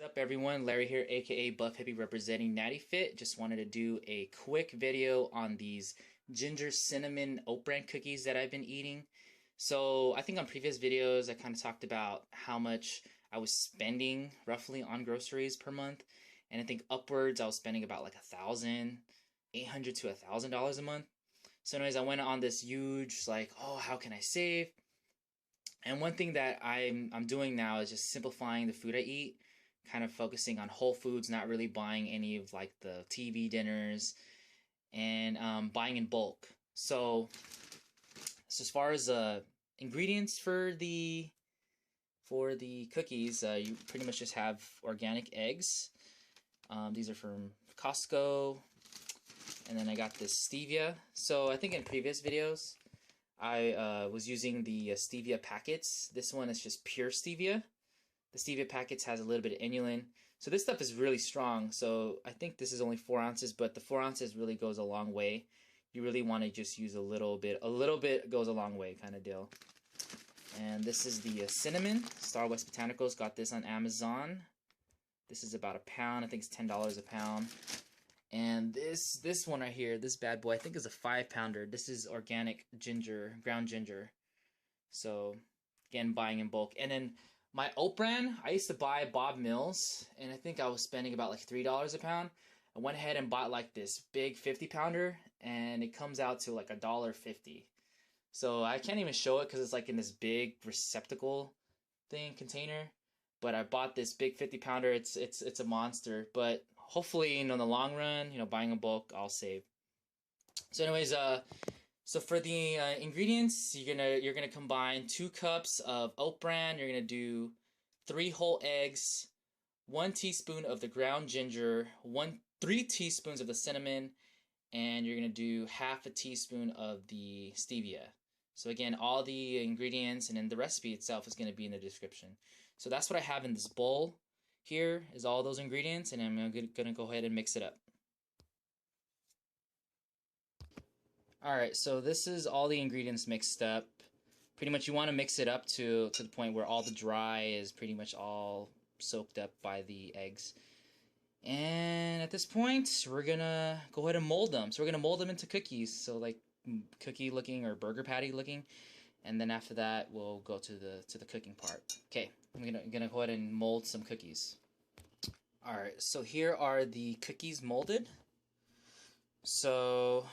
What's up everyone, Larry here, aka Buff Hippie representing Natty Fit. Just wanted to do a quick video on these ginger cinnamon Oatbran cookies that I've been eating. So I think on previous videos I kind of talked about how much I was spending roughly on groceries per month, and I think upwards I was spending about like $1,800 to $1,000 a month. So anyways, I went on this huge like, oh, how can I save? And one thing that I'm doing now is just simplifying the food I eat, kind of focusing on whole foods, not really buying any of like the TV dinners, and buying in bulk. So as far as ingredients for the cookies, you pretty much just have organic eggs. These are from Costco, and then I got this stevia. So I think in previous videos I was using the stevia packets. This one is just pure stevia. The stevia packets has a little bit of inulin. So this stuff is really strong. So I think this is only 4 ounces, but the 4 ounces really goes a long way. You really want to just use a little bit. A little bit goes a long way kind of deal. And this is the cinnamon. Star West Botanicals, got this on Amazon. This is about a pound. I think it's $10 a pound. And this one right here, this bad boy, I think is a 5-pounder. This is organic ginger, ground ginger. So again, buying in bulk. And then my Oatbran, I used to buy Bob Mills, and I think I was spending about like $3 a pound. I went ahead and bought like this big 50-pounder, and it comes out to like $1.50. So I can't even show it because it's like in this big receptacle thing container. But I bought this big 50-pounder. It's a monster. But hopefully, in the long run, buying in bulk, I'll save. So anyways, so for the ingredients, you're gonna combine 2 cups of Oatbran. You're gonna do 3 whole eggs, 1 teaspoon of the ground ginger, 3 teaspoons of the cinnamon, and you're gonna do half a teaspoon of the stevia. So again, all the ingredients and then the recipe itself is going to be in the description. So that's what I have in this bowl. Here is all those ingredients, and I'm going to go ahead and mix it up. Alright, so this is all the ingredients mixed up. Pretty much you want to mix it up to the point where all the dry is pretty much all soaked up by the eggs. And at this point, we're going to go ahead and mold them. So we're going to mold them into cookies. So like cookie looking or burger patty looking, and then after that we'll go to the cooking part. Okay, I'm gonna go ahead and mold some cookies. Alright, so here are the cookies molded. So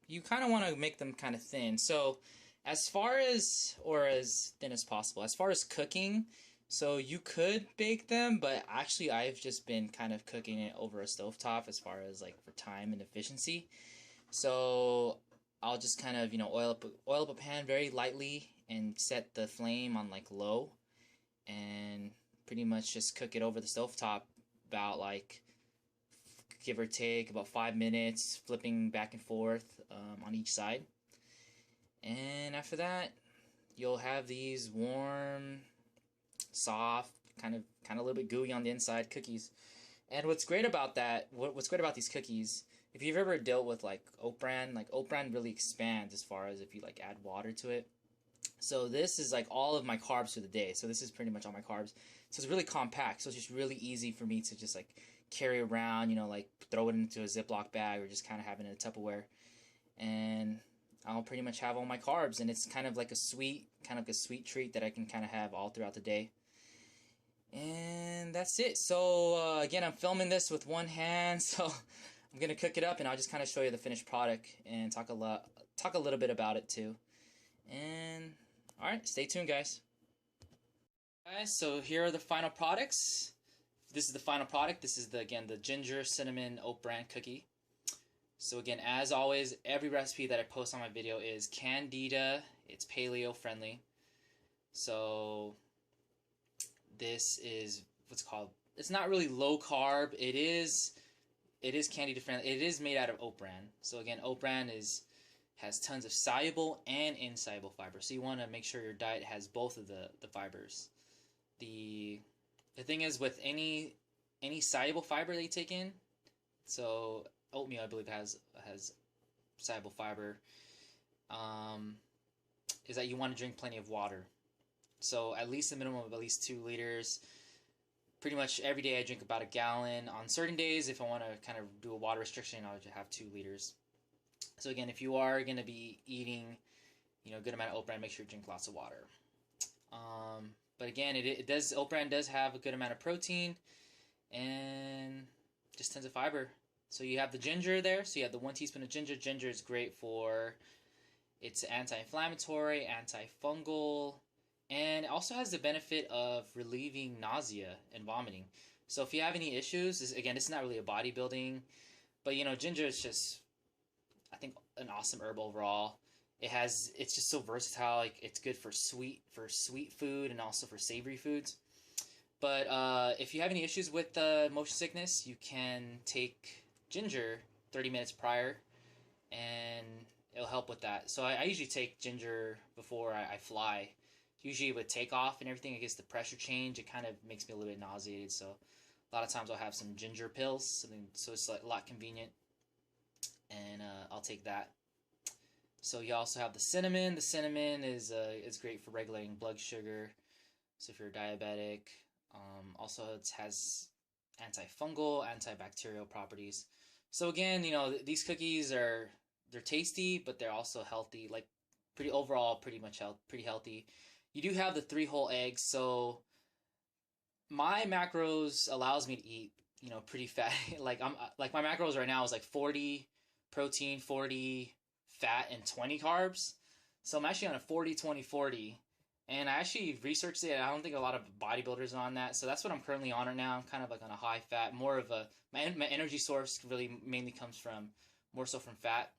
you kind of want to make them kind of thin. So as far as, or as thin as possible, as far as cooking, so you could bake them, but actually I've just been kind of cooking it over a stovetop as far as like for time and efficiency. So I'll just kind of, oil up a pan very lightly and set the flame on like low, and pretty much just cook it over the stovetop about like, give or take, about 5 minutes, flipping back and forth on each side. And after that, you'll have these warm, soft, kind of a little bit gooey on the inside cookies. And what's great about that, what's great about these cookies, if you've ever dealt with like Oatbran really expands as far as if you like add water to it. So this is like all of my carbs for the day. So this is pretty much all my carbs. So it's really compact. So it's just really easy for me to just like carry around, like throw it into a Ziploc bag or just kind of have it in a Tupperware. And I'll pretty much have all my carbs, and it's kind of like a sweet treat that I can kind of have all throughout the day. And that's it. So again, I'm filming this with one hand, so I'm gonna cook it up, and I'll just kind of show you the finished product and talk a little bit about it too. And all right, stay tuned, guys. Guys, so here are the final products. This is the final product. This is the ginger cinnamon Oatbran cookie. So again, as always, every recipe that I post on my video is Candida. It's paleo friendly. So this is what's called, it's not really low carb. It is Candida friendly. It is made out of Oatbran. So again, Oatbran has tons of soluble and insoluble fiber. So you want to make sure your diet has both of the fibers. The thing is, with any soluble fiber that you take in, so oatmeal I believe has soluble fiber, is that you want to drink plenty of water. So at least a minimum of at least 2 liters. pretty much every day I drink about a gallon. On certain days, if I want to kind of do a water restriction, I'll just have 2 liters. So again, if you are going to be eating, a good amount of Oatbran, make sure you drink lots of water. But again, Oatbran does have a good amount of protein and just tons of fiber. So you have the ginger there. So you have the 1 teaspoon of ginger. Ginger is great for, it's anti-inflammatory, antifungal, and it also has the benefit of relieving nausea and vomiting. So if you have any issues, again, it's not really a bodybuilding, but ginger is just, I think, an awesome herb overall. It's just so versatile. Like, it's good for sweet food and also for savory foods. But if you have any issues with motion sickness, you can take ginger 30 minutes prior, and it'll help with that. So I usually take ginger before I fly. Usually with takeoff and everything, it gets the pressure change. It kind of makes me a little bit nauseated. So a lot of times I'll have some ginger pills, so it's like a lot convenient, and I'll take that. So you also have the cinnamon. The cinnamon is great for regulating blood sugar. So if you're diabetic, also it has antifungal, antibacterial properties. So again, these cookies they're tasty, but they're also healthy. Like pretty much pretty healthy. You do have the 3 whole eggs, so my macros allows me to eat, pretty fat. like my macros right now is like 40 protein, 40 fat, and 20 carbs. So I'm actually on a 40-20-40, and I actually researched it. I don't think a lot of bodybuilders are on that, so that's what I'm currently on right now. I'm kind of like on a high fat, more of my energy source really mainly comes from more so from fat.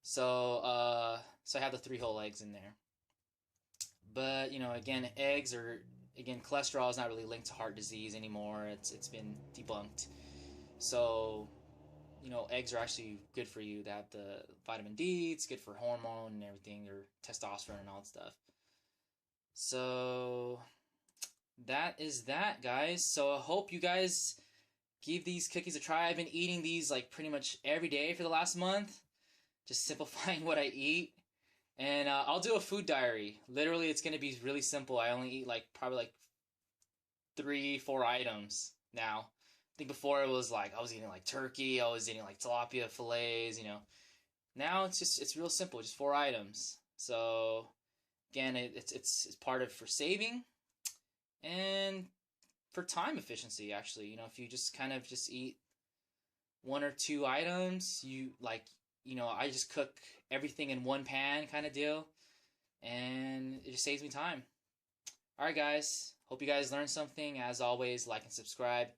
So I have the 3 whole eggs in there. But again, cholesterol is not really linked to heart disease anymore. It's been debunked. So eggs are actually good for you. They have the vitamin D. It's good for hormone and everything, or testosterone and all that stuff. So that is that, guys. So I hope you guys give these cookies a try. I've been eating these like pretty much every day for the last month, just simplifying what I eat. And I'll do a food diary. Literally, it's going to be really simple. I only eat probably 3-4 items now. I think before it was I was eating turkey, I was eating tilapia fillets, Now it's real simple, just 4 items. So again, it's part of for saving and for time efficiency, actually. If you just kind of just eat 1 or 2 items, I just cook everything in one pan kind of deal, and it just saves me time. Alright guys, hope you guys learned something. As always, like and subscribe.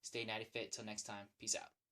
Stay natty fit. Till next time. Peace out.